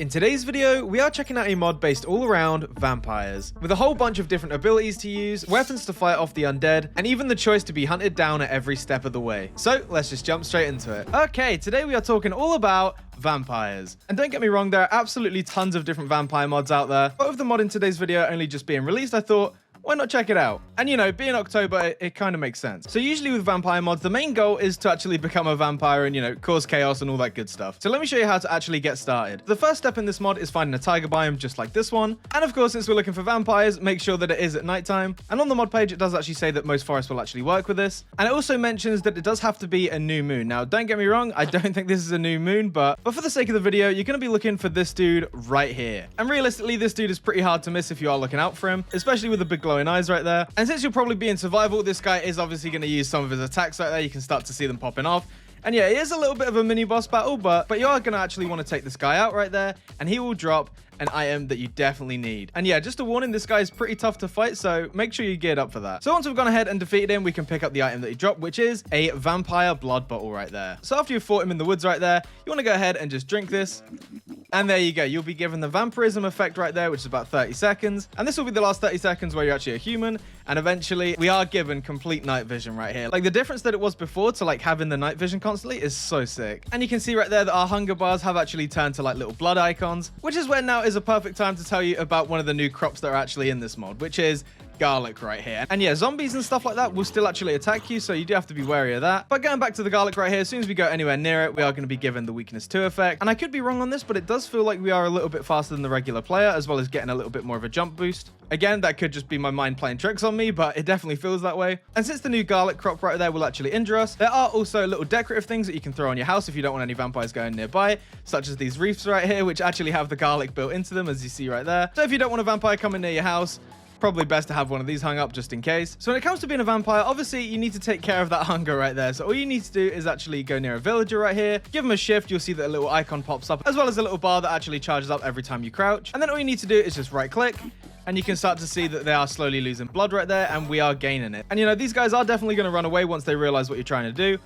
In today's video, we are checking out a mod based all around vampires, with a whole bunch of different abilities to use, weapons to fight off the undead, and even the choice to be hunted down at every step of the way. So let's just jump straight into it. Okay, today we are talking all about vampires. And don't get me wrong, there are absolutely tons of different vampire mods out there, but with the mod in today's video only just being released, I thought, why not check it out? And you know, being October, it kind of makes sense. So usually with vampire mods, the main goal is to actually become a vampire and, you know, cause chaos and all that good stuff. So let me show you how to actually get started. The first step in this mod is finding a tiger biome just like this one. And of course, since we're looking for vampires, make sure that it is at nighttime. And on the mod page, it does actually say that most forests will actually work with this. And it also mentions that it does have to be a new moon. Now, don't get me wrong, I don't think this is a new moon, but for the sake of the video, you're going to be looking for this dude right here. And realistically, this dude is pretty hard to miss if you are looking out for him, especially with the big glowing eyes right there. And since you'll probably be in survival, this guy is obviously going to use some of his attacks right there. You can start to see them popping off. And yeah, it is a little bit of a mini boss battle, but you are going to actually want to take this guy out right there, and he will drop an item that you definitely need. And yeah, just a warning, this guy is pretty tough to fight, so make sure you're geared up for that. So once we've gone ahead and defeated him, we can pick up the item that he dropped, which is a vampire blood bottle right there. So after you've fought him in the woods right there, you want to go ahead and just drink this. And there you go. You'll be given the vampirism effect right there, which is about 30 seconds. And this will be the last 30 seconds where you're actually a human. And eventually, we are given complete night vision right here. Like, the difference that it was before to, like, having the night vision constantly is so sick. And you can see right there that our hunger bars have actually turned to, like, little blood icons, which is where now is a perfect time to tell you about one of the new crops that are actually in this mod, which is garlic right here. And yeah, zombies and stuff like that will still actually attack you, so you do have to be wary of that. But going back to the garlic right here, as soon as we go anywhere near it, we are going to be given the weakness 2 effect. And I could be wrong on this, but it does feel like we are a little bit faster than the regular player, as well as getting a little bit more of a jump boost. Again, that could just be my mind playing tricks on me, but it definitely feels that way. And since the new garlic crop right there will actually injure us, there are also little decorative things that you can throw on your house if you don't want any vampires going nearby, such as these reefs right here, which actually have the garlic built into them, as you see right there. So if you don't want a vampire coming near your house, probably best to have one of these hung up just in case. So when it comes to being a vampire, obviously you need to take care of that hunger right there. So all you need to do is actually go near a villager right here, give them a shift. You'll see that a little icon pops up, as well as a little bar that actually charges up every time you crouch. And then all you need to do is just right click, and you can start to see that they are slowly losing blood right there, and we are gaining it. And you know, these guys are definitely going to run away once they realize what you're trying to do.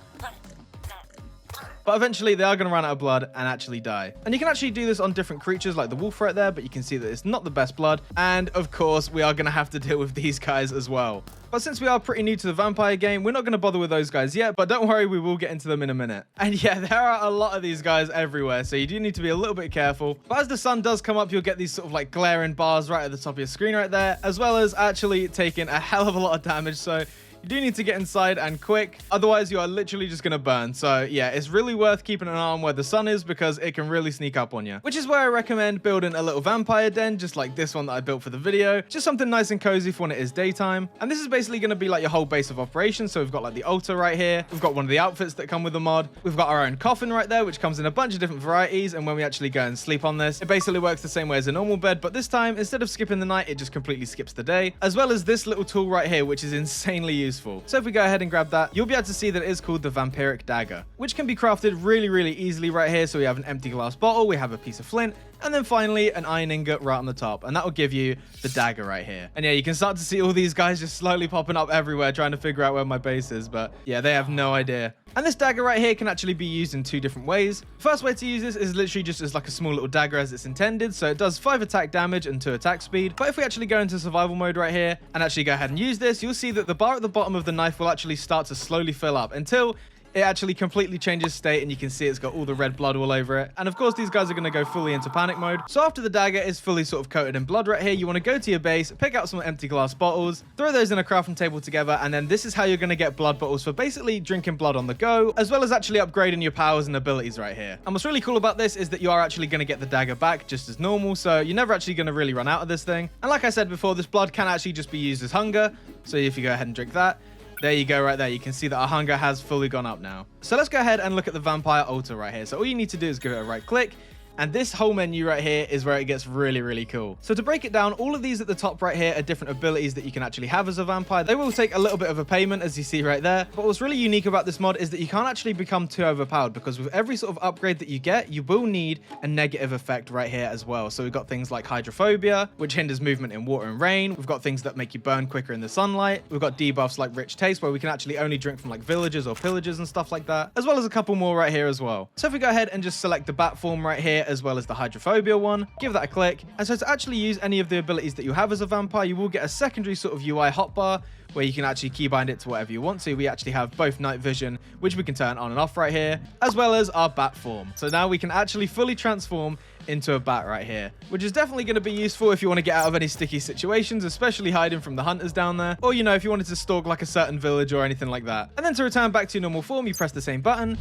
But eventually they are going to run out of blood and actually die. And you can actually do this on different creatures like the wolf right there, but you can see that it's not the best blood. And of course, we are going to have to deal with these guys as well. But since we are pretty new to the vampire game, we're not going to bother with those guys yet, but don't worry, we will get into them in a minute. And yeah, there are a lot of these guys everywhere, so you do need to be a little bit careful. But as the sun does come up, you'll get these sort of like glaring bars right at the top of your screen right there, as well as actually taking a hell of a lot of damage. So you do need to get inside and quick, otherwise you are literally just going to burn. So yeah, it's really worth keeping an eye on where the sun is, because it can really sneak up on you. Which is where I recommend building a little vampire den, just like this one that I built for the video. Just something nice and cozy for when it is daytime. And this is basically going to be like your whole base of operations. So we've got like the altar right here. We've got one of the outfits that come with the mod. We've got our own coffin right there, which comes in a bunch of different varieties. And when we actually go and sleep on this, it basically works the same way as a normal bed. But this time, instead of skipping the night, it just completely skips the day. As well as this little tool right here, which is insanely useful. So if we go ahead and grab that, you'll be able to see that it is called the vampiric dagger, which can be crafted really easily right here. So we have an empty glass bottle, we have a piece of flint, and then finally an iron ingot right on the top, and that will give you the dagger right here. And yeah, you can start to see all these guys just slowly popping up everywhere trying to figure out where my base is, but yeah, they have no idea. And this dagger right here can actually be used in 2 different ways. First way to use this is literally just as like a small little dagger as it's intended, so it does 5 attack damage and 2 attack speed. But if we actually go into survival mode right here and actually go ahead and use this, you'll see that the bar at the bottom of the knife will actually start to slowly fill up until it actually completely changes state, and you can see it's got all the red blood all over it. And of course, these guys are going to go fully into panic mode. So after the dagger is fully sort of coated in blood right here, you want to go to your base, pick out some empty glass bottles, throw those in a crafting table together, and then this is how you're going to get blood bottles for basically drinking blood on the go, as well as actually upgrading your powers and abilities right here. And what's really cool about this is that you are actually going to get the dagger back just as normal, so you're never actually going to really run out of this thing. And like I said before, this blood can actually just be used as hunger, so if you go ahead and drink that, there you go right there. You can see that our hunger has fully gone up now. So let's go ahead and look at the vampire altar right here. So all you need to do is give it a right click, And this whole menu right here is where it gets really cool. So to break it down, all of these at the top right here are different abilities that you can actually have as a vampire. They will take a little bit of a payment, as you see right there. But what's really unique about this mod is that you can't actually become too overpowered, because with every sort of upgrade that you get, you will need a negative effect right here as well. So we've got things like hydrophobia, which hinders movement in water and rain. We've got things that make you burn quicker in the sunlight. We've got debuffs like rich taste, where we can actually only drink from like villagers or pillagers and stuff like that, as well as a couple more right here as well. So if we go ahead and just select the bat form right here, as well as the hydrophobia one. Give that a click. And so to actually use any of the abilities that you have as a vampire, you will get a secondary sort of UI hotbar where you can actually keybind it to whatever you want to. We actually have both night vision, which we can turn on and off right here, as well as our bat form. So now we can actually fully transform into a bat right here, which is definitely going to be useful if you want to get out of any sticky situations, especially hiding from the hunters down there, or, you know, if you wanted to stalk like a certain village or anything like that. And then to return back to your normal form, you press the same button,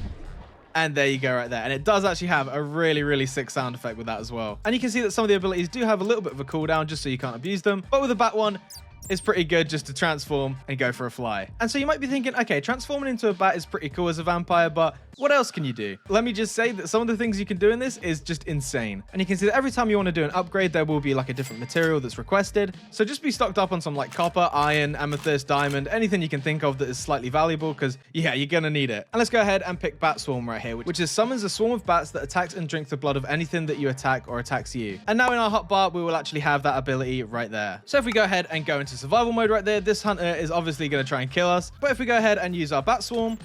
and there you go right there. And it does actually have a really, really sick sound effect with that as well. And you can see that some of the abilities do have a little bit of a cooldown just so you can't abuse them. But with the bat one, it's pretty good just to transform and go for a fly. And so you might be thinking, okay, transforming into a bat is pretty cool as a vampire, but what else can you do? Let me just say that some of the things you can do in this is just insane. And you can see that every time you want to do an upgrade, there will be like a different material that's requested. So just be stocked up on some like copper, iron, amethyst, diamond, anything you can think of that is slightly valuable, because yeah, you're gonna need it. And let's go ahead and pick Bat Swarm right here, which is summons a swarm of bats that attacks and drinks the blood of anything that you attack or attacks you. And now in our hotbar, we will actually have that ability right there. So if we go ahead and go into survival mode right there, this hunter is obviously going to try and kill us. But if we go ahead and use our Bat Swarm,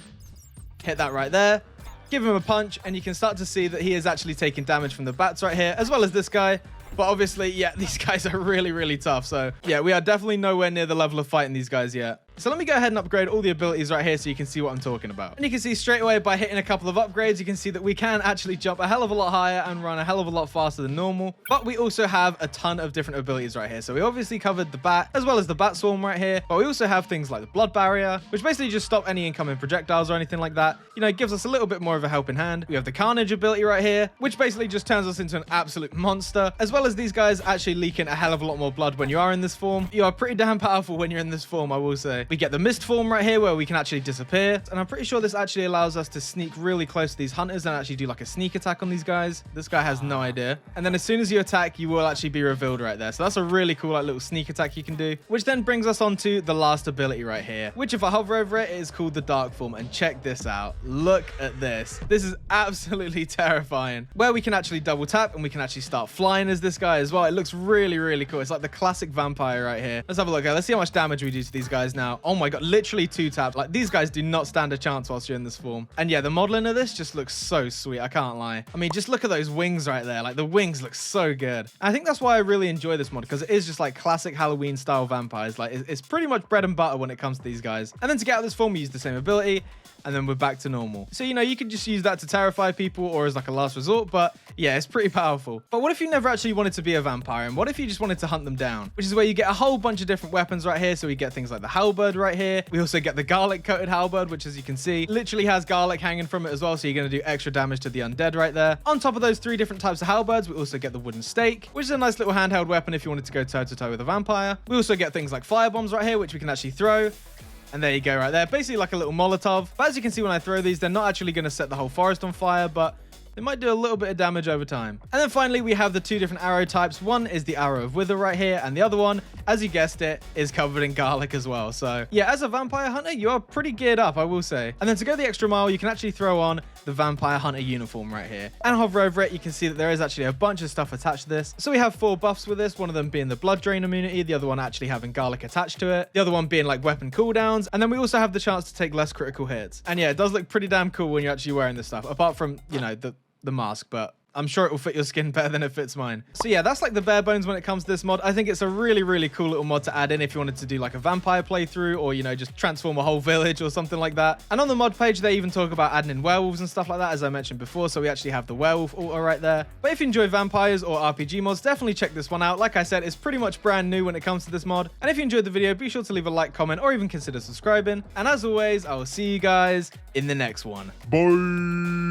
hit that right there, give him a punch, and you can start to see that he is actually taking damage from the bats right here, as well as this guy. But obviously, yeah, these guys are really, really tough. So yeah, we are definitely nowhere near the level of fighting these guys yet. So let me go ahead and upgrade all the abilities right here so you can see what I'm talking about. And you can see straight away by hitting a couple of upgrades, you can see that we can actually jump a hell of a lot higher and run a hell of a lot faster than normal. But we also have a ton of different abilities right here. So we obviously covered the bat as well as the bat swarm right here. But we also have things like the blood barrier, which basically just stop any incoming projectiles or anything like that. You know, it gives us a little bit more of a helping hand. We have the carnage ability right here, which basically just turns us into an absolute monster, as well as these guys actually leaking a hell of a lot more blood when you are in this form. You are pretty damn powerful when you're in this form, I will say. We get the mist form right here where we can actually disappear, and I'm pretty sure this actually allows us to sneak really close to these hunters and actually do like a sneak attack on these guys. This guy has no idea, and then as soon as you attack, you will actually be revealed right there. So that's a really cool like little sneak attack you can do, which then brings us on to the last ability right here, which if I hover over it, it is called the dark form. And check this out, look at this. This is absolutely terrifying, where we can actually double tap and we can actually start flying as this guy as well. It looks really, really cool. It's like the classic vampire right here. Let's have a look. Let's see how much damage we do to these guys now. Oh my god, literally 2 taps. Like, these guys do not stand a chance whilst you're in this form. And yeah, the modeling of this just looks so sweet, I can't lie. I mean, just look at those wings right there. Like, the wings look so good. I think that's why I really enjoy this mod, because it is just like classic Halloween style vampires. Like, it's pretty much bread and butter when it comes to these guys. And then to get out of this form, we use the same ability, and then we're back to normal. So, you know, you can just use that to terrify people or as like a last resort, but yeah, it's pretty powerful. But what if you never actually wanted to be a vampire, and what if you just wanted to hunt them down? Which is where you get a whole bunch of different weapons right here. So we get things like the halberd right here. We also get the garlic coated halberd, which, as you can see, literally has garlic hanging from it as well. So you're going to do extra damage to the undead right there. On top of those 3 different types of halberds, we also get the wooden stake, which is a nice little handheld weapon if you wanted to go toe to toe with a vampire. We also get things like fire bombs right here, which we can actually throw. And there you go right there. Basically like a little Molotov. But as you can see when I throw these, they're not actually going to set the whole forest on fire, but they might do a little bit of damage over time. And then finally, we have the 2 different arrow types. One is the arrow of wither right here, and the other one, as you guessed it, is covered in garlic as well. So yeah, as a vampire hunter, you are pretty geared up, I will say. And then to go the extra mile, you can actually throw on the vampire hunter uniform right here. And hover over it, you can see that there is actually a bunch of stuff attached to this. So we have 4 buffs with this, one of them being the blood drain immunity, the other one actually having garlic attached to it, the other one being like weapon cooldowns, and then we also have the chance to take less critical hits. And yeah, it does look pretty damn cool when you're actually wearing this stuff, apart from, you know, the mask, but I'm sure it will fit your skin better than it fits mine. So yeah, that's like the bare bones when it comes to this mod. I think it's a really, really cool little mod to add in if you wanted to do like a vampire playthrough, or, you know, just transform a whole village or something like that. And on the mod page, they even talk about adding in werewolves and stuff like that, as I mentioned before. So we actually have the werewolf altar right there. But if you enjoy vampires or RPG mods, definitely check this one out. Like I said, it's pretty much brand new when it comes to this mod. And if you enjoyed the video, be sure to leave a like, comment, or even consider subscribing. And as always, I will see you guys in the next one. Bye.